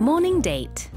Morning Date.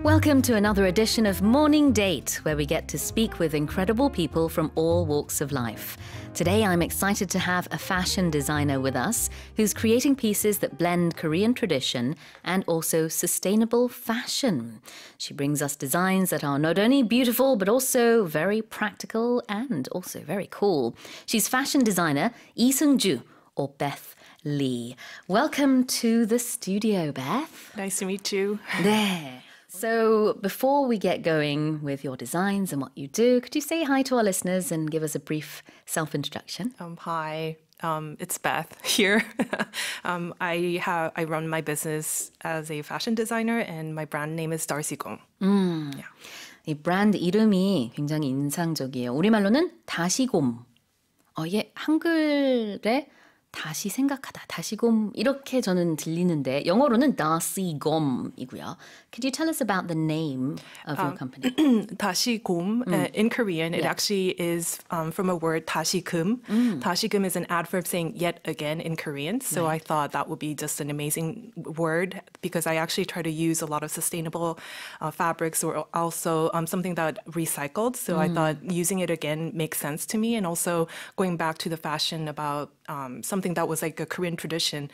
Welcome to another edition of Morning Date, where we get to speak with incredible people from all walks of life. Today, I'm excited to have a fashion designer with us who's creating pieces that blend Korean tradition and also sustainable fashion. She brings us designs that are not only beautiful, but also very practical and also very cool. She's fashion designer Lee Seung-ju, or Beth Lee. Welcome to the studio, Beth. Nice to meet you. There. So before we get going with your designs and what you do, could you say hi to our listeners and give us a brief self-introduction? Hi, it's Beth here. I run my business as a fashion designer, and my brand name is Darcy Gom. Yeah. 이 브랜드 이름이 굉장히 인상적이에요. 우리말로는 다시곰. 한글에 다시 생각하다, 다시곰 이렇게 저는 들리는데 영어로는 다시곰이고요. Could you tell us about the name of your company? 다시곰, in Korean, it actually is from a word 다시금. 다시금 is an adverb saying yet again in Korean. So I thought that would be just an amazing word because I actually try to use a lot of sustainable fabrics or also something that recycled. So I thought using it again makes sense to me. And also going back to the fashion about something that was like a Korean tradition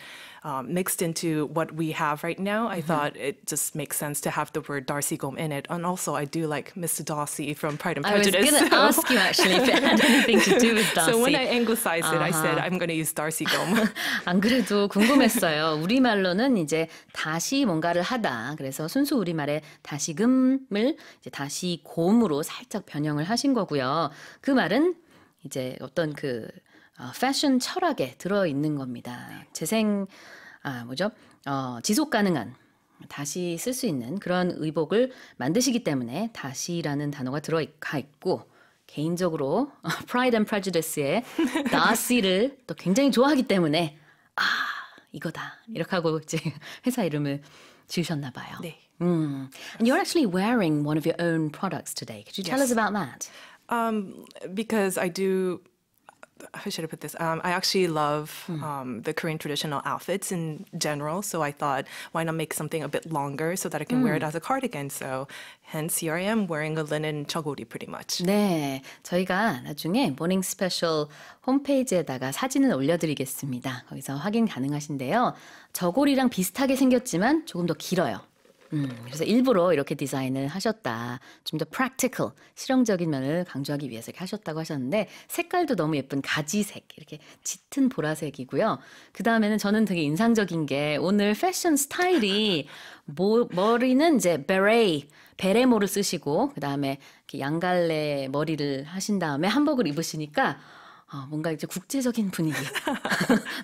mixed into what we have right now. I thought it just makes sense to have the word Darcy Gom in it. And also I do like Mr. Darcy from Pride and Prejudice. I was going to ask you actually if it had anything to do with Darcy. So when I anglicized it, I said I'm going to use Darcy Gom. 안 그래도 궁금했어요. 우리말로는 이제 다시 뭔가를 하다. 그래서 순수 우리말에 다시금을 이제 다시곰으로 살짝 변형을 하신 거고요. 그 말은 이제 어떤 패션 철학에 들어있는 겁니다. 지속 가능한, 다시 쓸 수 있는 그런 의복을 만드시기 때문에 다시라는 단어가 들어가 있고 개인적으로 Pride and Prejudice의 다시를 또 굉장히 좋아하기 때문에 이거다 이렇게 하고 이제 회사 이름을 지으셨나 봐요. 네. And you're actually wearing one of your own products today. Could you tell us about that? Because I do... How should I put this? I actually love the Korean traditional outfits in general. So I thought, why not make something a bit longer so that I can wear it as a cardigan? So hence here I am wearing a linen chagori pretty much. 네, 저희가 나중에 모닝 스페셜 홈페이지에다가 사진을 올려드리겠습니다. 거기서 확인 가능하신데요. 저고리랑 비슷하게 생겼지만 조금 더 길어요. 그래서 일부러 이렇게 디자인을 하셨다. 좀 더 practical, 실용적인 면을 강조하기 위해서 이렇게 하셨다고 하셨는데 색깔도 너무 예쁜 가지색, 이렇게 짙은 보라색이고요. 그 다음에는 저는 되게 인상적인 게 오늘 패션 스타일이 머리는 이제 베레모를 쓰시고 그 다음에 양갈래 머리를 하신 다음에 한복을 입으시니까 뭔가 이제 국제적인 분위기.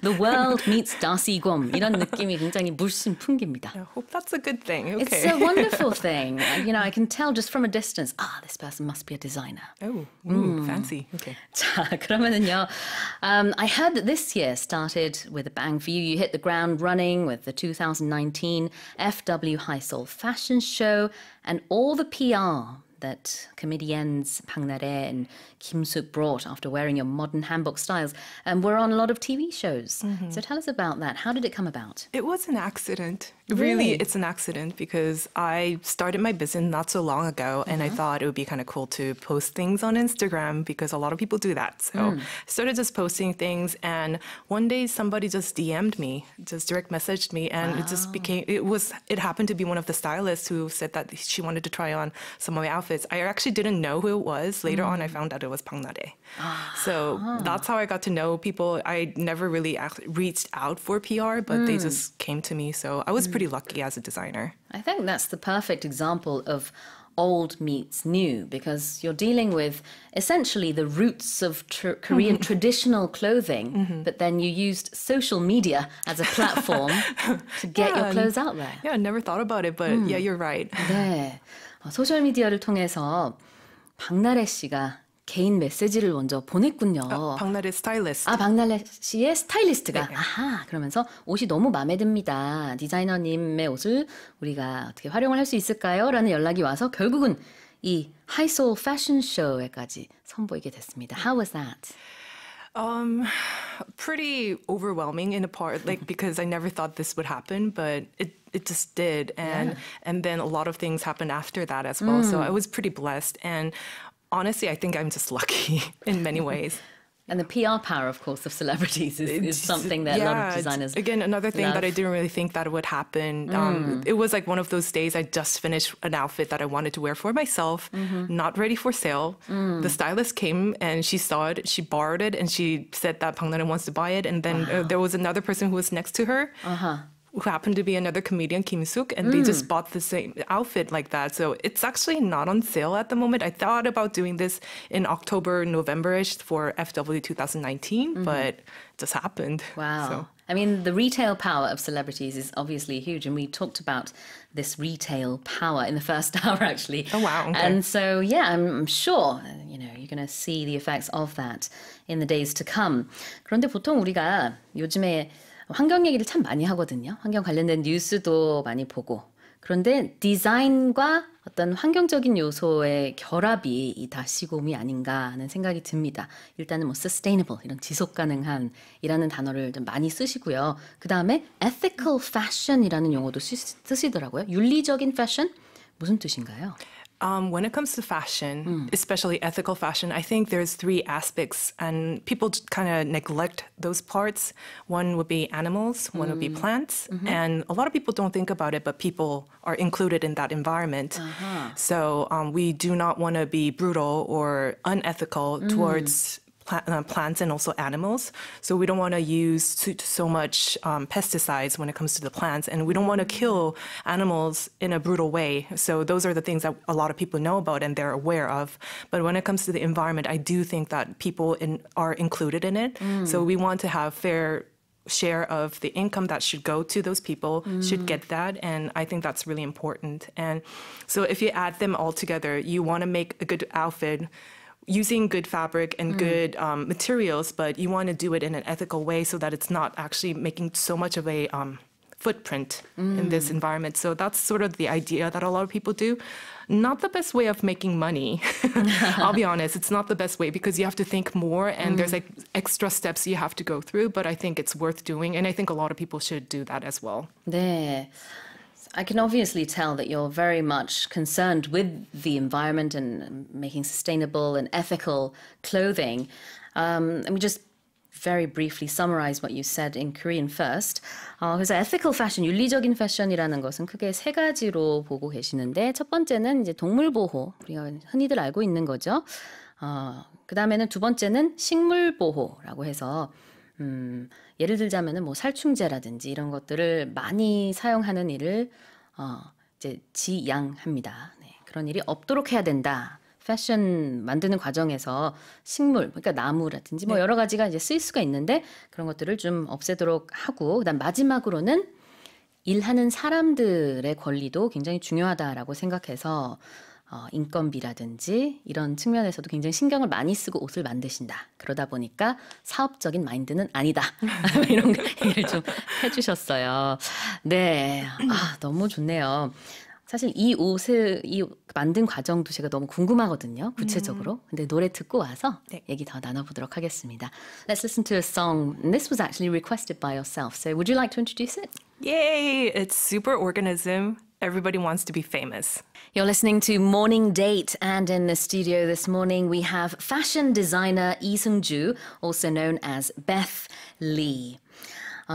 The world meets Darcy Gom. 이런 느낌이 굉장히 물씬 풍깁니다. I hope that's a good thing. Okay. It's a wonderful thing. You know, I can tell just from a distance, this person must be a designer. Oh, fancy. Okay. 자, 그러면은요. I heard that this year started with a bang for you. You hit the ground running with the 2019 FW High Seoul Fashion Show and all the PR that comedians Bang Na-rae and Kim Suk brought after wearing your modern hanbok styles and were on a lot of TV shows. So tell us about that. How did it come about? It was an accident. Really? Really, it's an accident because I started my business not so long ago and I thought it would be kind of cool to post things on Instagram because a lot of people do that. So I started just posting things and one day somebody just DM'd me, just direct messaged me and it happened to be one of the stylists who said that she wanted to try on some of my outfits. I actually didn't know who it was. Later on, I found out it was Bang Na-rae. So that's how I got to know people. I never really reached out for PR, but they just came to me. So I was pretty lucky as a designer. I think that's the perfect example of old meets new because you're dealing with essentially the roots of Korean traditional clothing, but then you used social media as a platform to get your clothes out there. Yeah, I never thought about it, but yeah, you're right. 네, 소셜미디어를 통해서 박나래 씨가 개인 메시지를 먼저 보냈군요. 박나래 스타일리스트. 박나래 씨의 스타일리스트가. 네. 아하, 그러면서 옷이 너무 마음에 듭니다. 디자이너님의 옷을 우리가 어떻게 활용을 할 수 있을까요? 라는 연락이 와서 결국은 이 하이소울 패션 쇼에까지 선보이게 됐습니다. How was that? Pretty overwhelming in a part, like because I never thought this would happen, but it just did, and then a lot of things happened after that as well. So I was pretty blessed, and honestly, I think I'm just lucky in many ways. And the PR power, of course, of celebrities is something that a lot of designers again, another thing love. that I didn't really think that would happen. It was like one of those days I just finished an outfit that I wanted to wear for myself, not ready for sale. The stylist came and she saw it, she borrowed it, and she said that Bang Na-reum wants to buy it. And then there was another person who was next to her. Who happened to be another comedian, Kim Suk, and they just bought the same outfit like that. So it's actually not on sale at the moment. I thought about doing this in October, November-ish for FW 2019, but it just happened. Wow. So. I mean, the retail power of celebrities is obviously huge. And we talked about this retail power in the first hour, actually. Oh, wow. Okay. And so, yeah, I'm sure, you're going to see the effects of that in the days to come. 그런데 보통 우리가 요즘에 환경 얘기를 참 많이 하거든요. 환경 관련된 뉴스도 많이 보고. 그런데 디자인과 어떤 환경적인 요소의 결합이 이 다시곰이 아닌가 하는 생각이 듭니다. 일단은 뭐 sustainable, 이런 지속 가능한이라는 단어를 좀 많이 쓰시고요. 그 다음에 ethical fashion이라는 용어도 쓰시더라고요. 윤리적인 패션? 무슨 뜻인가요? When it comes to fashion, especially ethical fashion, I think there's three aspects, and people kind of neglect those parts. One would be animals, one would be plants, and a lot of people don't think about it, but people are included in that environment. So we do not want to be brutal or unethical towards plants and also animals. So we don't want to use so much pesticides when it comes to the plants, and we don't want to kill animals in a brutal way. So those are the things that a lot of people know about and they're aware of. But when it comes to the environment, I do think that people are included in it. So we want to have fair share of the income that should go to those people should get that, and I think that's really important. And so if you add them all together, you want to make a good outfit using good fabric and good materials, but you want to do it in an ethical way so that it's not actually making so much of a footprint in this environment. So that's sort of the idea that a lot of people do. Not the best way of making money. I'll be honest, it's not the best way because you have to think more and there's like extra steps you have to go through, but I think it's worth doing, and I think a lot of people should do that as well. 네. I can obviously tell that you're very much concerned with the environment and making sustainable and ethical clothing. Let me just very briefly summarize what you said in Korean first. 그래서 ethical fashion, 윤리적인 패션이라는 것은 크게 세 가지로 보고 계시는데 첫 번째는 이제 동물 보호, 우리가 흔히들 알고 있는 거죠. 그 다음에는 두 번째는 식물 보호라고 해서 예를 들자면은 뭐 살충제라든지 이런 것들을 많이 사용하는 일을 이제 지양합니다. 네, 그런 일이 없도록 해야 된다. 패션 만드는 과정에서 식물, 그러니까 나무라든지 뭐 여러 가지가 이제 쓰일 수가 있는데 그런 것들을 좀 없애도록 하고, 그다음 마지막으로는 일하는 사람들의 권리도 굉장히 중요하다라고 생각해서 인건비라든지 이런 측면에서도 굉장히 신경을 많이 쓰고 옷을 만드신다. 그러다 보니까 사업적인 마인드는 아니다. 이런 얘기를 좀 해주셨어요. 네, 너무 좋네요. 사실 이 만든 과정도 제가 너무 궁금하거든요. 구체적으로. 근데 노래 듣고 와서 얘기 더 나눠보도록 하겠습니다. Let's listen to a song. And this was actually requested by yourself. So would you like to introduce it? Yay! It's Superorganism. Everybody wants to be famous. You're listening to Morning Date, and in the studio this morning we have fashion designer Lee Seung-ju, also known as Beth Lee.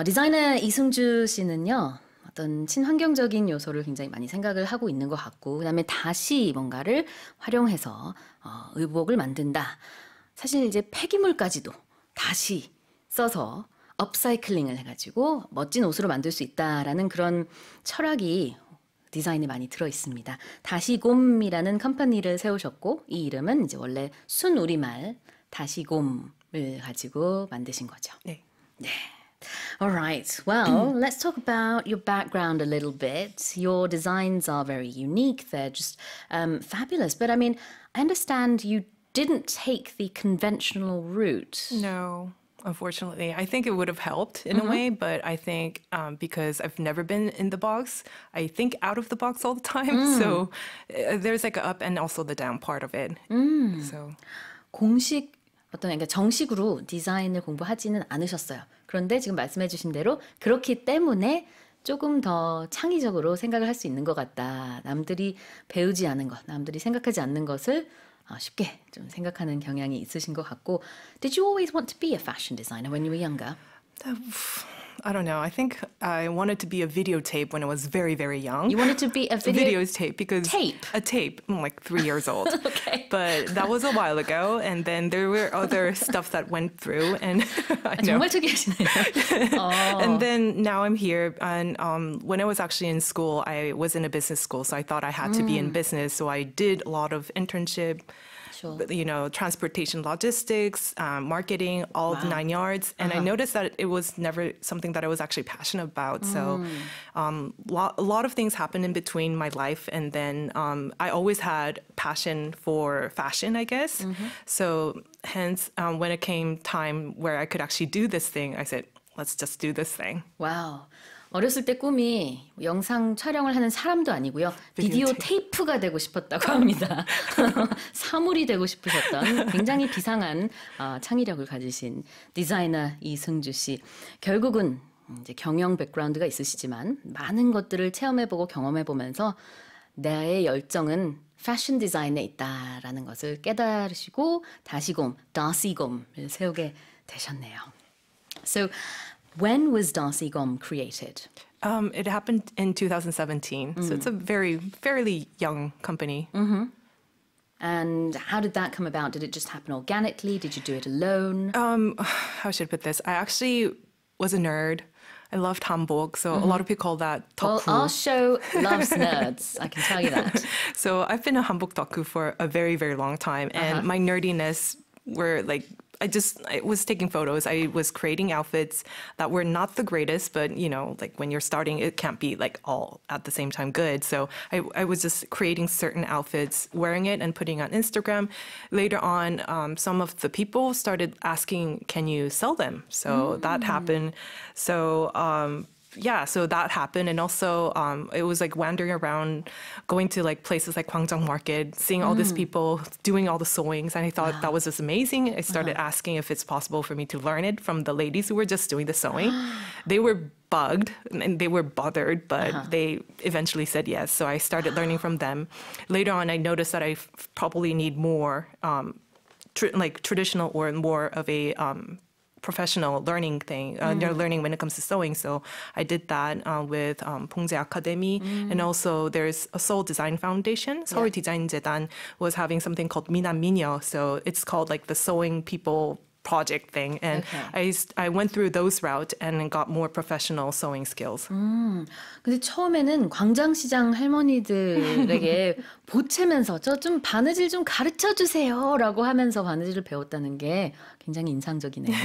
디자이너 이승주 씨는요, 어떤 친환경적인 요소를 굉장히 많이 생각을 하고 있는 것 같고, 그다음에 다시 뭔가를 활용해서 의복을 만든다. 사실 이제 폐기물까지도 다시 써서 업사이클링을 해가지고 멋진 옷으로 만들 수 있다라는 그런 철학이 디자인에 많이 들어 있습니다. 다시곰이라는 컴퍼니를 세우셨고, 이 이름은 이제 원래 순우리말 다시곰을 가지고 만드신 거죠. 네. 네. All right. Well, let's talk about your background a little bit. Your designs are very unique. They're just fabulous. But I mean, I understand you didn't take the conventional route. No. Unfortunately, I think it would have helped in a way, but I think because I've never been in the box, I think out of the box all the time. So there's like a up and also the down part of it. So 공식 어떤 그러니까 정식으로 디자인을 공부하지는 않으셨어요. 그런데 지금 말씀해 주신 대로 그렇기 때문에 조금 더 창의적으로 생각을 할 수 있는 것 같다. 남들이 배우지 않은 것, 남들이 생각하지 않는 것을 쉽게 좀 생각하는 경향이 있으신 것 같고 Did you always want to be a fashion designer when you were younger? I don't know. I think I wanted to be a videotape when I was very, very young. You wanted to be a videotape because tape? a tape. I'm like 3 years old. Okay. But that was a while ago, and then there were other stuff that went through, and I know. 정말 특이하시네요. And then now I'm here, and when I was actually in school, I was in a business school, so I thought I had to be in business. So I did a lot of internship. Sure. You know, transportation logistics, marketing, all the 9 yards. And I noticed that it was never something that I was actually passionate about. So a lot of things happened in between my life. And then I always had passion for fashion, I guess. So hence, when it came time where I could actually do this thing, I said, let's just do this thing. 와우. 어렸을 때 꿈이 영상 촬영을 하는 사람도 아니고요. 비디오 테이프가 되고 싶었다고 합니다. 사물이 되고 싶으셨던 굉장히 비상한 창의력을 가지신 디자이너 이승주 씨. 결국은 이제 경영 백그라운드가 있으시지만 많은 것들을 체험해보고 경험해보면서 나의 열정은 패션 디자인에 있다라는 것을 깨달으시고 다시금, 다시금을 세우게 되셨네요. So, when was Darcy Gom created? It happened in 2017, so it's a fairly young company. And how did that come about? Did it just happen organically? Did you do it alone? How should I put this? I actually was a nerd. I loved hanbok, so a lot of people call that Well, 덕후. our show loves nerds, I can tell you that. So I've been a hanbok 덕후 for a very, very long time, and my nerdiness were like, I was taking photos. I was creating outfits that were not the greatest, but you know, like when you're starting, it can't be like all at the same time good. So I was just creating certain outfits, wearing it and putting it on Instagram. Later on, some of the people started asking, can you sell them? So that happened. So, yeah, so that happened. And also, it was like wandering around, going to like places like Gwangjang Market, seeing all these people doing all the sewings. And I thought that was just amazing. I started asking if it's possible for me to learn it from the ladies who were just doing the sewing. They were bugged and they were bothered, but they eventually said yes. So I started learning from them. Later on, I noticed that I probably need more like traditional or more of a professional learning thing, learning when it comes to sewing. So I did that with Pongjae Academy. And also there's a Seoul Design Foundation. Seoul Design Jedan was having something called Minam Minyo. So it's called like the sewing people project thing. And I went through those routes and got more professional sewing skills. 근데 처음에는 광장시장 할머니들에게 보채면서 저 좀 바느질 좀 가르쳐 주세요라고 하면서 바느질을 배웠다는 게 굉장히 인상적이네요.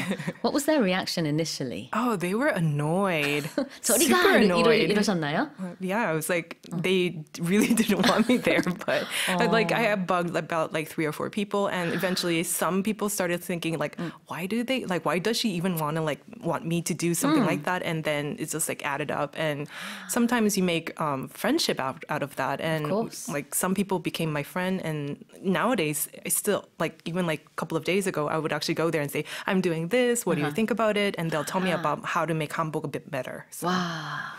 What was their reaction initially? Oh, they were annoyed. 저리 Super 가! annoyed. 이러셨나요? Yeah, I was like, they really didn't want me there, but like I had bugged about like 3 or 4 people, and eventually some people started thinking like, why does she even want me to do something like that? And then it's just like added up, and sometimes you make friendship out of that, and like some people became my friend, and nowadays I still like even like a couple of days ago I would actually go there and say, I'm doing this, what do you think about it? And they'll tell me about how to make hanbok a bit better. So. 와,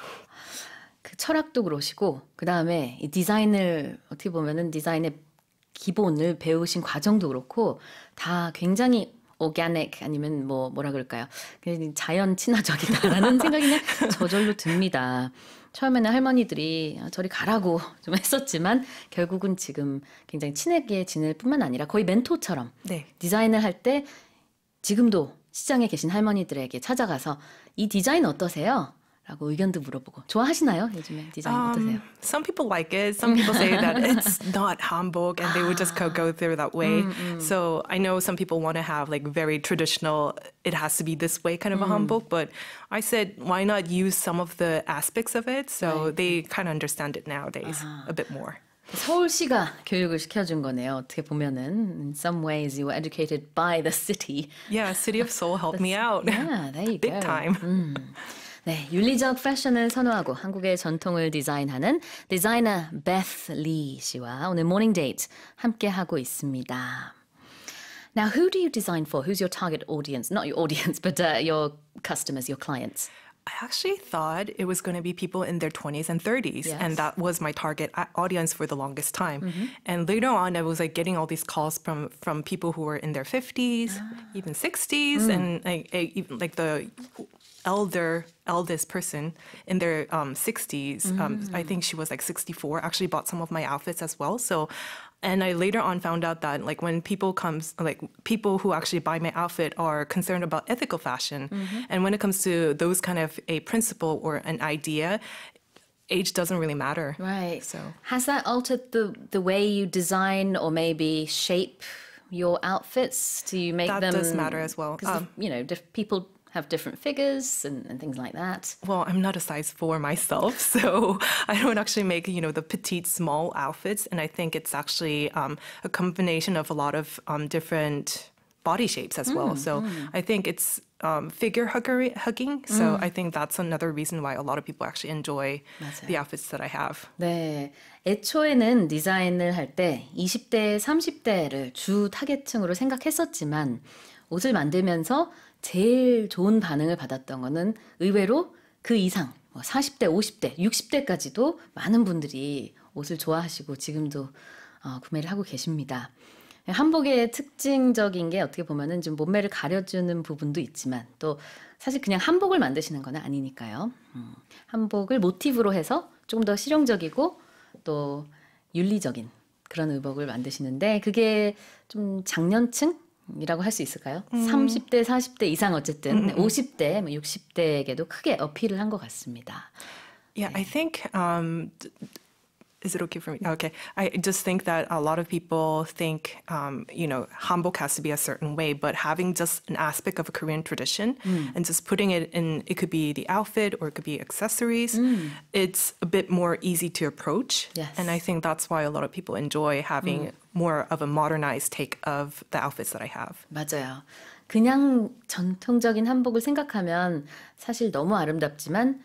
그 철학도 그러시고 그 다음에 이 디자인을 어떻게 보면은 디자인의 기본을 배우신 과정도 그렇고 다 굉장히 organic 아니면 뭐라 그럴까요? 자연 친화적이다라는 생각이 그냥 저절로 듭니다. 처음에는 할머니들이 저리 가라고 좀 했었지만 결국은 지금 굉장히 친하게 지낼 뿐만 아니라 거의 멘토처럼 디자인을 할 때 지금도 시장에 계신 할머니들에게 찾아가서 이 디자인 어떠세요? 라고 의견도 물어보고 좋아하시나요? 요즘에 디자인 어떠세요? Some people like it. Some people say that it's not hanbok and they would just go through that way. So I know some people want to have like very traditional, it has to be this way kind of a hanbok, but I said, why not use some of the aspects of it? So they kind of understand it nowadays a bit more. 서울시가 교육을 시켜준 거네요. 어떻게 보면은 in some ways you were educated by the city. Yeah, City of Seoul helped me out. Yeah, there you Big go. time. 네, 윤리적 패션을 선호하고 한국의 전통을 디자인하는 디자이너 베스 리 씨와 오늘 모닝 데이트 함께 하고 있습니다. Now, who do you design for? Who's your target audience? Not your audience, but your customers, your clients. I actually thought it was going to be people in their 20s and 30s. Yes. And that was my target audience for the longest time. And later on, I was like getting all these calls from people who were in their 50s, even 60s, and even like the eldest person in their 60s. I think she was like 64, actually bought some of my outfits as well. So, and I later on found out that like when people who actually buy my outfit are concerned about ethical fashion. And when it comes to those kind of a principle or an idea, age doesn't really matter. Right. So has that altered the way you design or maybe shape your outfits? Do you make that them? does matter as well. Because people have different figures and things like that. Well, I'm not a size 4 myself, so I don't actually make, the petite, small outfits. And I think it's actually a combination of a lot of different body shapes as well. So I think it's figure hugging. So I think that's another reason why a lot of people actually enjoy 맞아요. the outfits that I have. 네. 애초에는 디자인을 할 때 20대, 30대를 주 타겟층으로 생각했었지만 옷을 만들면서 제일 좋은 반응을 받았던 거는 의외로 그 이상 40대, 50대, 60대까지도 많은 분들이 옷을 좋아하시고 지금도 구매를 하고 계십니다. 한복의 특징적인 게 어떻게 보면은 좀 몸매를 가려주는 부분도 있지만 또 사실 그냥 한복을 만드시는 건 아니니까요. 한복을 모티브로 해서 조금 더 실용적이고 또 윤리적인 그런 의복을 만드시는데 그게 좀 장년층? 이라고 할 수 있을까요? 30대, 40대 이상 어쨌든 50대, 60대에게도 크게 어필을 한 것 같습니다. Yeah, I think, is it okay for me? Okay. I just think that a lot of people think, hanbok has to be a certain way, but having just an aspect of a Korean tradition and just putting it in, it could be the outfit or it could be accessories, it's a bit more easy to approach. Yes. And I think that's why a lot of people enjoy having more of a modernized take of the outfits that I have. 맞아요. 그냥 전통적인 한복을 생각하면 사실 너무 아름답지만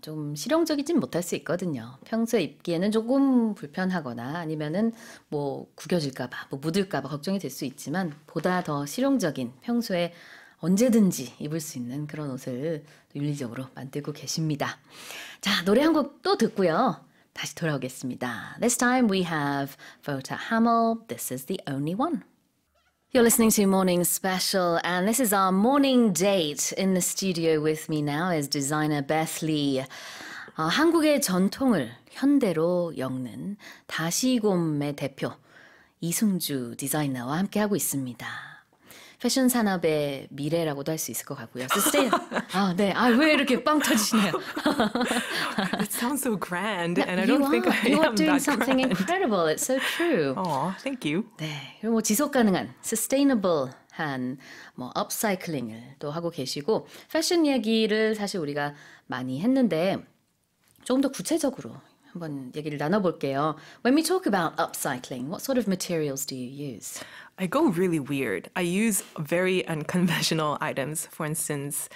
좀 실용적이진 못할 수 있거든요. 평소에 입기에는 조금 불편하거나 아니면은 뭐 구겨질까봐, 뭐 묻을까봐 걱정이 될 수 있지만 보다 더 실용적인 평소에 언제든지 입을 수 있는 그런 옷을 윤리적으로 만들고 계십니다. 자, 노래 한 곡 또 듣고요. 다시 돌아오겠습니다. This time we have Vota Hamel. This is the only one. You're listening to Morning Special, and this is our morning date. In the studio with me now is designer Beth Lee. 한국의 전통을 현대로 엮는 다시곰의 대표 이승주 디자이너와 함께하고 있습니다. 패션 산업의 미래라고도 할 수 있을 것 같고요. 네. 왜 이렇게 빵 터지시나요? It sounds so grand, and I You don't think are. I You are am doing that something grand. incredible. It's so true. Aw, thank you. 네, 그리고 뭐 지속 가능한, sustainable한 뭐 upcycling을 또 하고 계시고 패션 얘기를 사실 우리가 많이 했는데 조금 더 구체적으로 한번 얘기를 나눠볼게요. When we talk about upcycling, what sort of materials do you use? I go really weird. I use very unconventional items, for instance,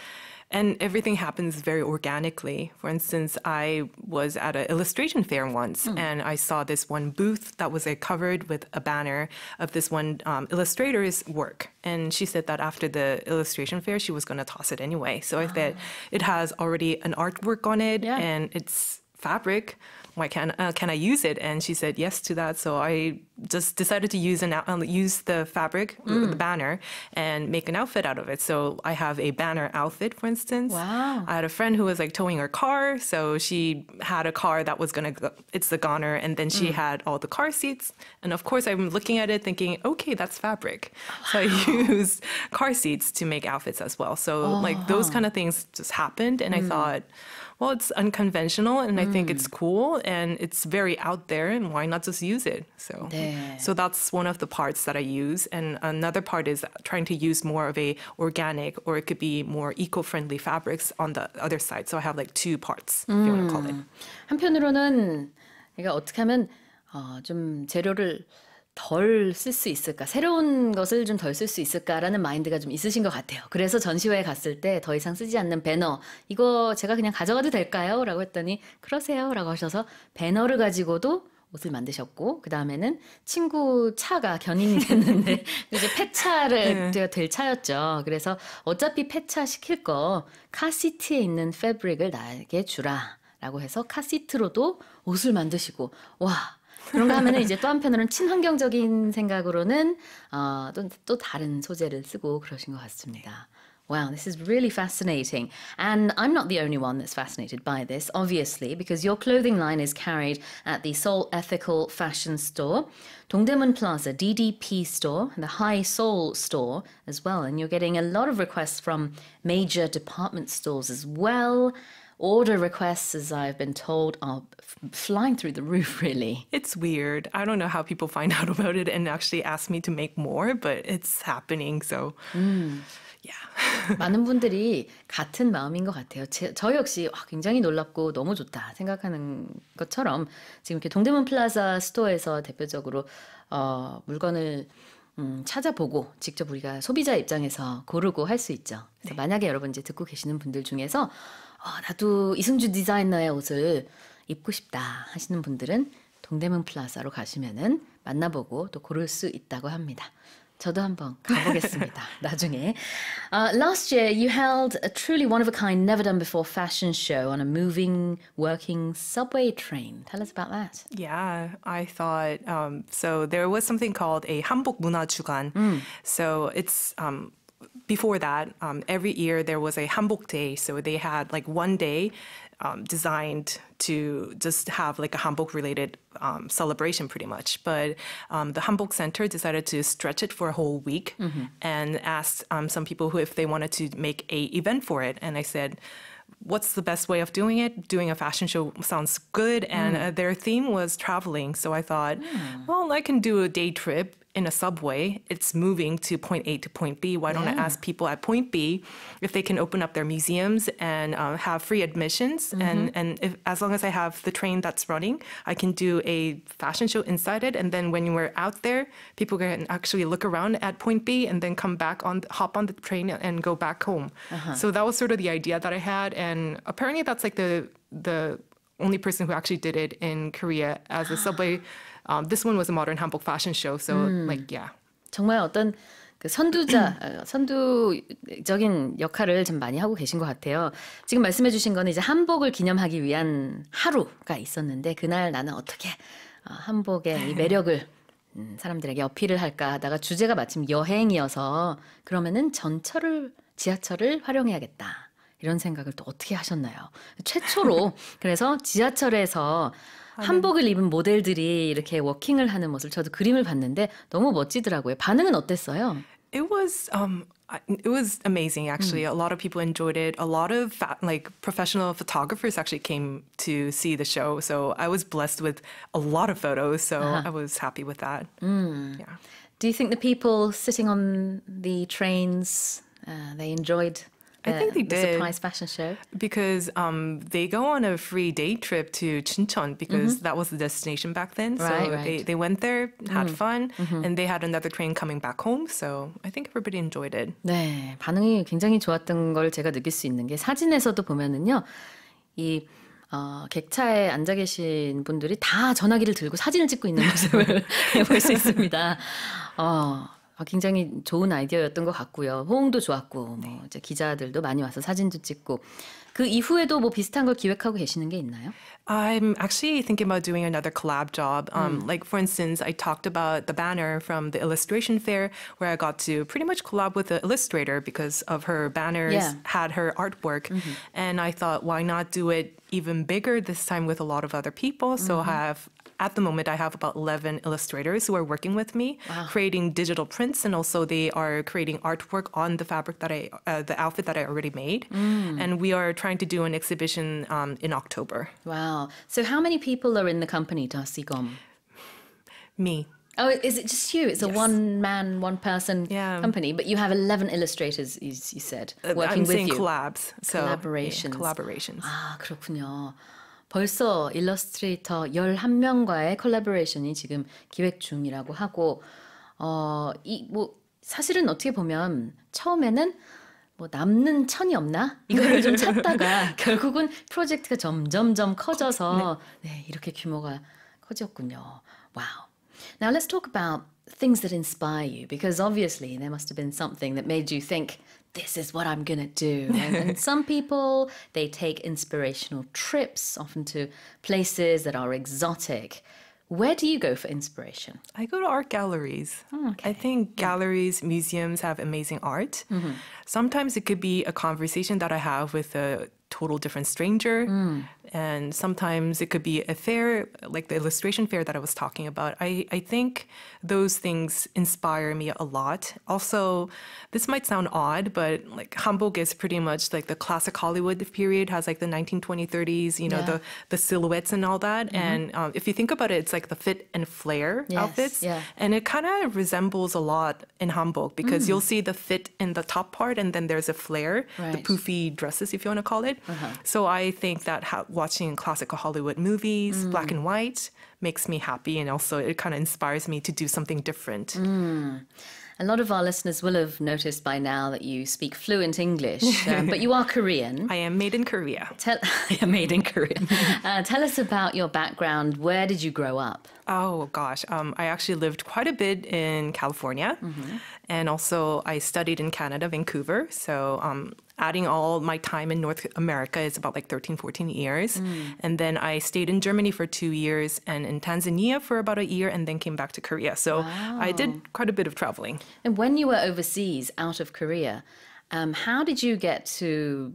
and everything happens very organically. For instance, I was at an illustration fair once, and I saw this one booth that was covered with a banner of this one illustrator's work. And she said that after the illustration fair, she was going to toss it anyway. So I thought it has already an artwork on it, Yeah. and it's fabric. Why can I use it? And she said yes to that. So I just decided to use the fabric, the banner, and make an outfit out of it. So I have a banner outfit, for instance. Wow. I had a friend who was towing her car, so she had a car that was it's the goner, and then she had all the car seats. And of course, I'm looking at it thinking, okay, that's fabric. So I used car seats to make outfits as well. So those kind of things just happened, and I thought, well, it's unconventional, and I think it's cool, and it's very out there, and why not just use it? So, 네. so that's one of the parts that I use, and another part is trying to use more of a organic, or it could be more eco-friendly fabrics on the other side. So I have two parts, if you want to call it. 한편으로는 내가 어떻게 하면 좀 재료를 덜 쓸 수 있을까? 새로운 것을 좀 덜 쓸 수 있을까라는 마인드가 좀 있으신 것 같아요. 그래서 전시회에 갔을 때 더 이상 쓰지 않는 배너, 이거 제가 그냥 가져가도 될까요? 라고 했더니 그러세요 라고 하셔서 배너를 가지고도 옷을 만드셨고 그 다음에는 친구 차가 견인이 됐는데 이제 폐차를 제가 될 차였죠. 그래서 어차피 폐차 시킬 거 카시트에 있는 패브릭을 나에게 주라라고 해서 카시트로도 옷을 만드시고 와. 그런가 하면은 이제 또 한편으로는 친환경적인 생각으로는 또 다른 소재를 쓰고 그러신 것 같습니다. Wow, this is really fascinating. And I'm not the only one that's fascinated by this, obviously, because your clothing line is carried at the Seoul Ethical Fashion Store, Dongdaemun Plaza DDP store, and the High Seoul store as well. And you're getting a lot of requests from major department stores as well. Order requests, as I've been told, are flying through the roof, really. It's weird. I don't know how people find out about it and actually ask me to make more, but it's happening, so... Yeah. 많은 분들이 같은 마음인 것 같아요. 저 역시 굉장히 놀랍고 너무 좋다 생각하는 것처럼 지금 이렇게 동대문 플라자 스토어에서 대표적으로 물건을 찾아보고 직접 우리가 소비자 입장에서 고르고 할 수 있죠. 그래서 만약에 여러분 이제 듣고 계시는 분들 중에서 나도 이승주 디자이너의 옷을 입고 싶다 하시는 분들은 동대문 플라자로 가시면은 만나보고 또 고를 수 있다고 합니다. 저도 한번 가보겠습니다. 나중에. Last year, you held a truly one-of-a-kind, never-done-before fashion show on a moving, working subway train. Tell us about that. Yeah, I thought, so there was something called a 한복 문화 주간. So it's, before that, every year there was a 한복 day. So they had like one day designed to just have like a hanbok related celebration pretty much. But the Hanbok Center decided to stretch it for a whole week and asked some people who if they wanted to make a event for it. And I said, what's the best way of doing it? Doing a fashion show sounds good. And their theme was traveling. So I thought, well, I can do a day trip in a subway. It's moving to point A to point B. Why don't I ask people at point B if they can open up their museums and have free admissions? And if, as long as I have the train that's running, I can do a fashion show inside it. And then when we're out there, people can actually look around at point B and then come back hop on the train and go back home. So that was sort of the idea that I had. And apparently that's like the only person who actually did it in Korea as a subway. This one was a modern hanbok fashion show, so like yeah. 정말 어떤 그 선두적인 역할을 좀 많이 하고 계신 것 같아요. 지금 말씀해주신 거는 이제 한복을 기념하기 위한 하루가 있었는데 그날 나는 어떻게 한복의 이 매력을 사람들에게 어필을 할까 하다가 주제가 마침 여행이어서 그러면은 지하철을 활용해야겠다. 이런 생각을 또 어떻게 하셨나요? 최초로 그래서 지하철에서 한복을 입은 모델들이 이렇게 워킹을 하는 모습을 저도 그림을 봤는데 너무 멋지더라고요. 반응은 어땠어요? It was amazing actually. A lot of people enjoyed it. A lot of professional photographers actually came to see the show. So I was blessed with a lot of photos. So I was happy with that. Yeah. Do you think the people sitting on the trains they enjoyed I think they the did. surprise fashion show? Because they go on a free day trip to Chuncheon because that was the destination back then. So Right. they went there, had fun, and they had another train coming back home. So I think everybody enjoyed it. 네, 반응이 굉장히 좋았던 걸 제가 느낄 수 있는 게 사진에서도 보면은요, 이 객차에 앉아 계신 분들이 다 전화기를 들고 사진을 찍고 있는 모습을 볼 수 있습니다. 굉장히 좋은 아이디어였던 것 같고요. 호응도 좋았고, 뭐 이제 기자들도 많이 와서 사진도 찍고. 그 이후에도 뭐 비슷한 걸 기획하고 계시는 게 있나요? I'm actually thinking about doing another collab job. Like, for instance, I talked about the banner from the illustration fair where I got to pretty much collab with the illustrator because of her banners had her artwork. And I thought, why not do it even bigger this time with a lot of other people? So at the moment, I have about 11 illustrators who are working with me, creating digital prints, and also they are creating artwork on the fabric the outfit that I already made. And we are trying to do an exhibition in October. Wow. So how many people are in the company, Dasigom? Me. Oh, is it just you? It's a one-man, one-person company, but you have 11 illustrators, you said, working I'm with saying you. collabs. So, Collaborations. Yeah, collaborations. 아, 그렇군요. 벌써 일러스트레이터 11명과의 콜라보레이션이 지금 기획 중이라고 하고 사실은 어떻게 보면 처음에는 뭐 남는 천이 없나? 이거를 좀 찾다가 결국은 프로젝트가 점점점 커져서 네, 이렇게 규모가 커졌군요. Wow. Now let's talk about things that inspire you, because obviously there must have been something that made you think, this is what I'm going to do. And some people, they take inspirational trips, often to places that are exotic. Where do you go for inspiration? I go to art galleries. Okay. I think galleries, museums have amazing art. Sometimes it could be a conversation that I have with a total different stranger. And sometimes it could be a fair, like the illustration fair that I was talking about. I think those things inspire me a lot. Also, this might sound odd, but like Hanbok is pretty much like the classic Hollywood period, has like the 1920s, 30s, you know, Yeah. the silhouettes and all that. And if you think about it, it's like the fit and flare Yes, outfits. yeah. And it kind of resembles a lot in Hanbok because you'll see the fit in the top part and then there's a flare, the Right. poofy dresses, if you want to call it. So I think that watching classical Hollywood movies, black and white, makes me happy. And also it kind of inspires me to do something different. A lot of our listeners will have noticed by now that you speak fluent English, but you are Korean. I am made in Korea. Made in Korea. Tell us about your background. Where did you grow up? Oh gosh, I actually lived quite a bit in California, and also I studied in Canada, Vancouver. So adding all my time in North America is about like 13, 14 years. And then I stayed in Germany for 2 years and in Tanzania for about a year and then came back to Korea. So I did quite a bit of traveling. And when you were overseas, out of Korea, how did you get to,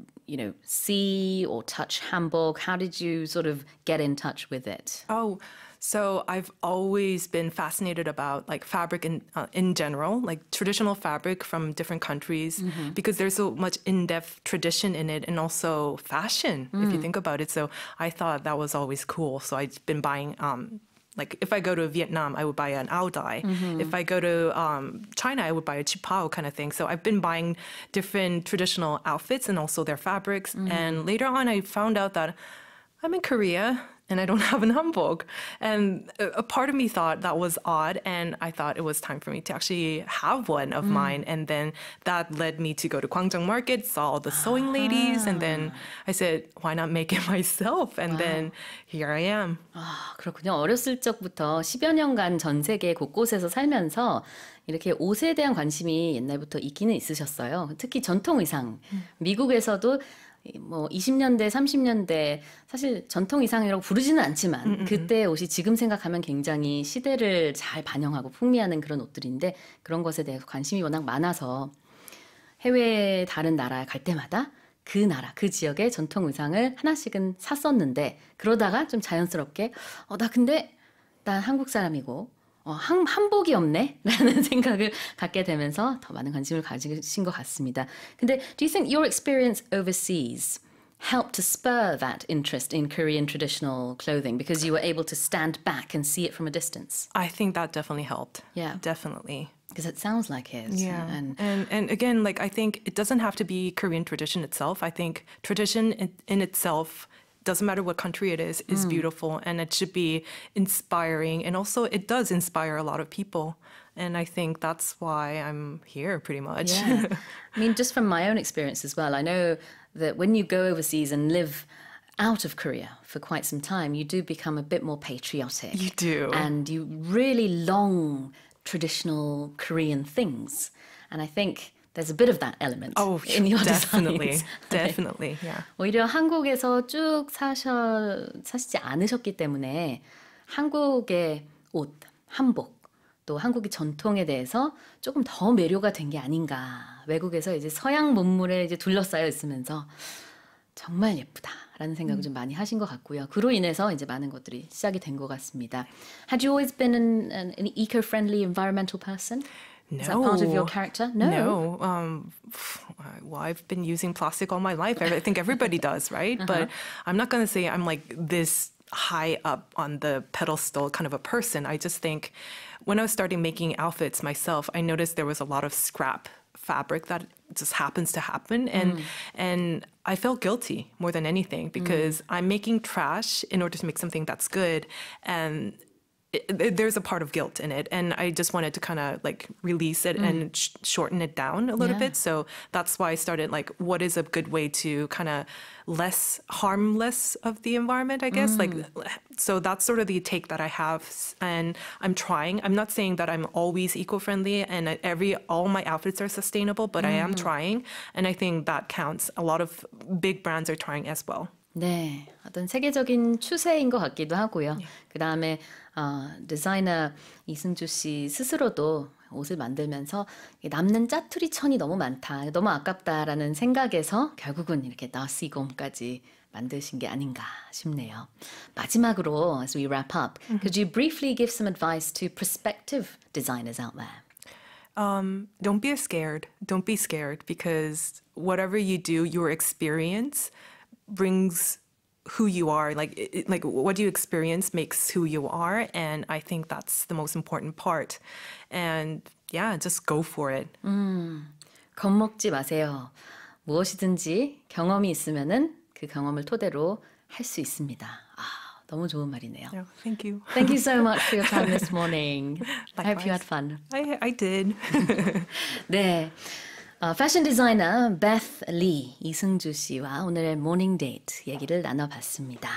see or touch Hanbok? How did you sort of get in touch with it? Oh, so I've always been fascinated about like fabric in general, like traditional fabric from different countries, because there's so much in-depth tradition in it, and also fashion, if you think about it. So I thought that was always cool. So I've been buying. Like if I go to Vietnam, I would buy an áo dai. If I go to China, I would buy a chipao kind of thing. So I've been buying different traditional outfits and also their fabrics. And later on, I found out that I'm in Korea and I don't have an hanbok. And a part of me thought that was odd. And I thought it was time for me to actually have one of mine. And then that led me to go to Gwangjang Market, saw all the sewing ladies. And then I said, why not make it myself? And then here I am. 아, 그렇군요. 어렸을 적부터 10여 년간 전 세계 곳곳에서 살면서 이렇게 옷에 대한 관심이 옛날부터 있기는 있으셨어요. 특히 전통 의상. 미국에서도 뭐 20년대, 30년대 사실 전통 의상이라고 부르지는 않지만 그때 옷이 지금 생각하면 굉장히 시대를 잘 반영하고 풍미하는 그런 옷들인데 그런 것에 대해서 관심이 워낙 많아서 해외 다른 나라에 갈 때마다 그 나라, 그 지역의 전통 의상을 하나씩은 샀었는데 그러다가 좀 자연스럽게 난 한국 사람이고 한복이 없네? 라는 생각을 갖게 되면서 더 많은 관심을 가지신 것 같습니다. 근데 do you think your experience overseas helped to spur that interest in Korean traditional clothing because you were able to stand back and see it from a distance? I think that definitely helped. Yeah. Definitely. Because it sounds like it. Yeah. And And again, like I think it doesn't have to be Korean tradition itself. I think tradition in itself, doesn't matter what country it is beautiful, and it should be inspiring. And also it does inspire a lot of people. And I think that's why I'm here pretty much. yeah. I mean, just from my own experience as well, I know that when you go overseas and live out of Korea for quite some time, you do become a bit more patriotic. You do. And you really long traditional Korean things. And I think there's a bit of that element in your definitely. designs. Definitely, yeah. 오히려 한국에서 쭉 사시지 않으셨기 때문에 한국의 옷, 한복, 또 한국의 전통에 대해서 조금 더 매료가 된 게 아닌가. 외국에서 이제 서양 문물에 이제 둘러싸여 있으면서 정말 예쁘다라는 생각을 좀 많이 하신 것 같고요. 그로 인해서 이제 많은 것들이 시작이 된 것 같습니다. Had you always been an eco-friendly, environmental person? No. Is that part of your character? No. Well, I've been using plastic all my life. I think everybody does, right? But I'm not going to say I'm like this high up on the pedestal kind of a person. I just think when I was starting making outfits myself, I noticed there was a lot of scrap fabric that just happens to happen. And I felt guilty more than anything because I'm making trash in order to make something that's good. And there's a part of guilt in it, and I just wanted to kind of like release it and shorten it down a little Yeah. bit. So that's why I started like, what is a good way to kind of less harmless of the environment, I guess. Like, so that's sort of the take that I have, and I'm trying. I'm not saying that I'm always eco-friendly and all my outfits are sustainable, but I am trying, and I think that counts. A lot of big brands are trying as well. 네, 어떤 세계적인 추세인 것 같기도 하고요. 그 다음에 디자이너 이승주 씨 스스로도 옷을 만들면서 남는 짜투리 천이 너무 많다, 너무 아깝다라는 생각에서 결국은 이렇게 나시곰까지 만드신 게 아닌가 싶네요. 마지막으로, as we wrap up, could you briefly give some advice to prospective designers out there? Don't be scared. Don't be scared, because whatever you do, your experience brings who you are. Like what you experience makes who you are, and I think that's the most important part. And yeah, just go for it. 겁먹지 마세요. 무엇이든지 경험이 있으면은 그 경험을 토대로 할 수 있습니다. 너무 좋은 말이네요. Yeah, thank you. Thank you so much for your time this morning. I hope you had fun. I did. 네. 패션 디자이너 베스 리 이승주 씨와 오늘의 모닝 데이트 얘기를 나눠봤습니다.